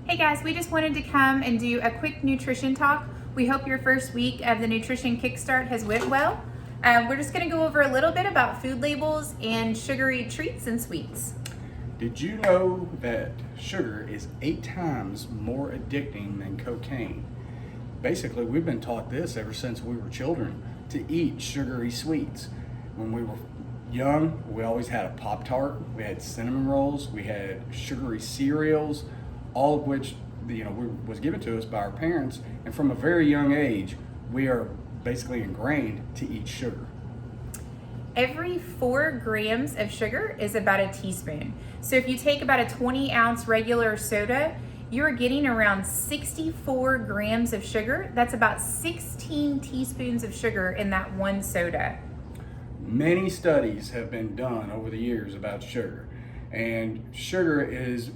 Hey guys, we just wanted to come and do a quick nutrition talk. We hope your first week of the Nutrition Kickstart has went well. We're just going to go over a little bit about food labels and sugary treats and sweets. Did you know that sugar is 8 times more addicting than cocaine? Basically, we've been taught this ever since we were children, to eat sugary sweets. When we were young, we always had a Pop-Tart, we had cinnamon rolls, we had sugary cereals, all of which was given to us by our parents, and from a very young age, we are basically ingrained to eat sugar. Every 4 grams of sugar is about a teaspoon. So if you take about a 20-ounce regular soda, you're getting around 64 grams of sugar. That's about 16 teaspoons of sugar in that one soda. Many studies have been done over the years about sugar, and sugar is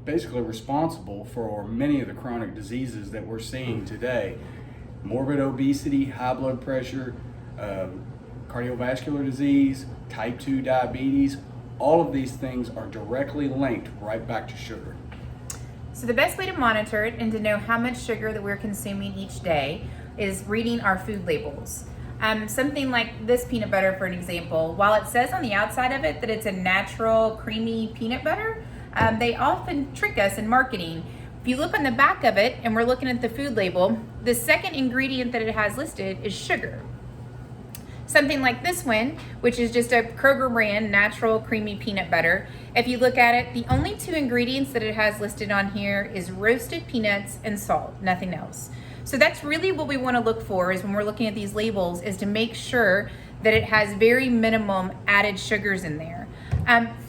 basically responsible for many of the chronic diseases that we're seeing today. Morbid obesity, high blood pressure, cardiovascular disease, type 2 diabetes, all of these things are directly linked right back to sugar. So the best way to monitor it and to know how much sugar that we're consuming each day is reading our food labels. Something like this peanut butter, for an example, while it says on the outside of it that it's a natural creamy peanut butter, they often trick us in marketing. If you look on the back of it and we're looking at the food label, the second ingredient that it has listed is sugar. Something like this one, which is just a Kroger brand natural creamy peanut butter, if you look at it, the only 2 ingredients that it has listed on here is roasted peanuts and salt, nothing else. So that's really what we want to look for is when we're looking at these labels, is to make sure that it has very minimum added sugars in there.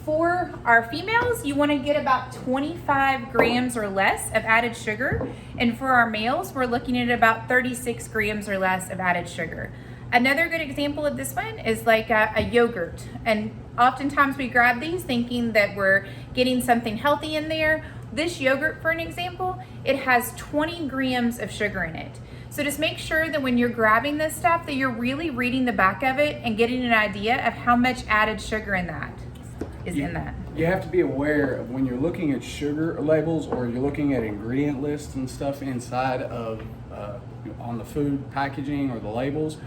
For our females, you want to get about 25 grams or less of added sugar. And for our males, we're looking at about 36 grams or less of added sugar. Another good example of this one is like a yogurt. And oftentimes we grab these thinking that we're getting something healthy in there. This yogurt, for an example, it has 20 grams of sugar in it. So just make sure that when you're grabbing this stuff that you're really reading the back of it and getting an idea of how much added sugar in that is in that. You have to be aware of when you're looking at sugar labels or you're looking at ingredient lists and stuff inside of on the food packaging or the labels.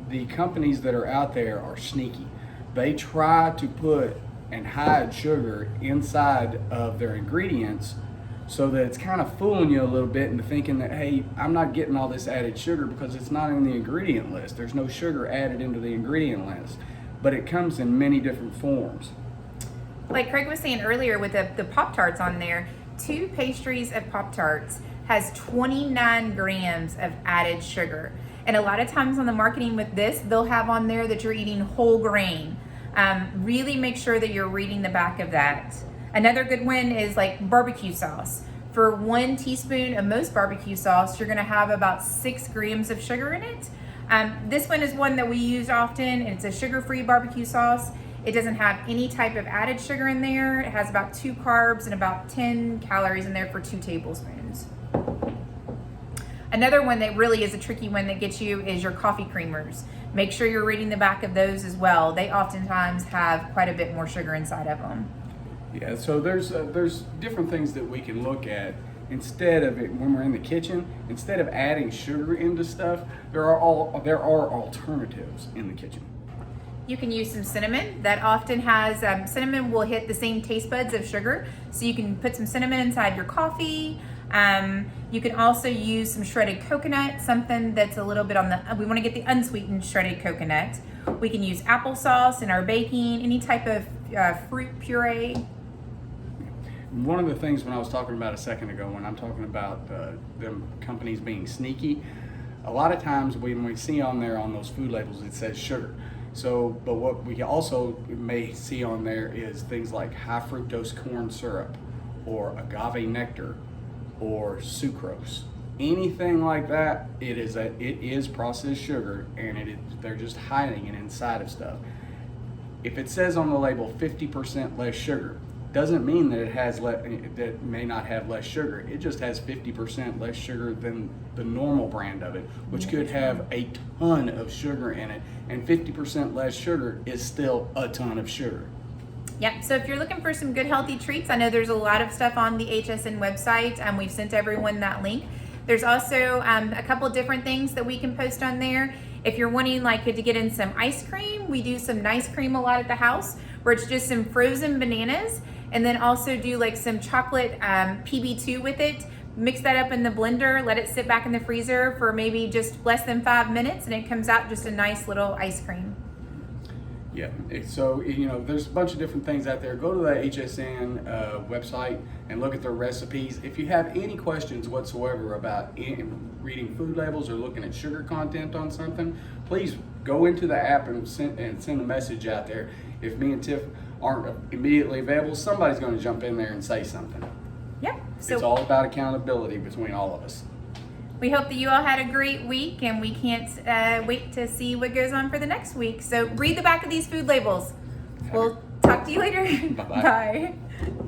The companies that are out there are sneaky. They try to put and hide sugar inside of their ingredients so that it's kind of fooling you a little bit into thinking that, hey, I'm not getting all this added sugar because it's not in the ingredient list. There's no sugar added into the ingredient list, but it comes in many different forms. Like Craig was saying earlier with the Pop-Tarts on there, 2 pastries of Pop-Tarts has 29 grams of added sugar. And a lot of times on the marketing with this, they'll have on there that you're eating whole grain. Really make sure that you're reading the back of that. Another good one is like barbecue sauce. For 1 teaspoon of most barbecue sauce, you're gonna have about 6 grams of sugar in it. This one is one that we use often, and it's a sugar-free barbecue sauce. It doesn't have any type of added sugar in there. It has about 2 carbs and about 10 calories in there for 2 tablespoons. Another one that really is a tricky one that gets you is your coffee creamers. Make sure you're reading the back of those as well. They oftentimes have quite a bit more sugar inside of them. Yeah, so there's different things that we can look at instead of it when we're in the kitchen. Instead of adding sugar into stuff, there are alternatives in the kitchen. You can use some cinnamon. That often has cinnamon will hit the same taste buds of sugar, so you can put some cinnamon inside your coffee. You can also use some shredded coconut, something that's a little bit on the, we want to get the unsweetened shredded coconut. We can use applesauce in our baking, any type of fruit puree. One of the things when I was talking about a second ago, when I'm talking about them companies being sneaky, a lot of times when we see on there on those food labels, it says sugar. So, but what we also may see on there is things like high fructose corn syrup or agave nectar or sucrose. Anything like that, it is processed sugar, and they're just hiding it inside of stuff. If it says on the label 50% less sugar, doesn't mean that that may not have less sugar. It just has 50% less sugar than the normal brand of it, which could have a ton of sugar in it, and 50% less sugar is still a ton of sugar. Yep. So if you're looking for some good healthy treats, I know there's a lot of stuff on the HSN website. We've sent everyone that link. There's also a couple different things that we can post on there. If you're wanting like to get in some ice cream, we do some nice cream a lot at the house, where it's just some frozen bananas, and then also do like some chocolate PB2 with it. Mix that up in the blender, let it sit back in the freezer for maybe just less than 5 minutes, and it comes out just a nice little ice cream. Yeah, so there's a bunch of different things out there. Go to the HSN website and look at their recipes. If you have any questions whatsoever about reading food labels or looking at sugar content on something, please go into the app and send a message out there. If me and Tiff aren't immediately available, somebody's going to jump in there and say something. Yep. It's So all about accountability between all of us. we hope that you all had a great week, and we can't wait to see what goes on for the next week. So read the back of these food labels. We'll talk to you later. Bye-bye. Bye.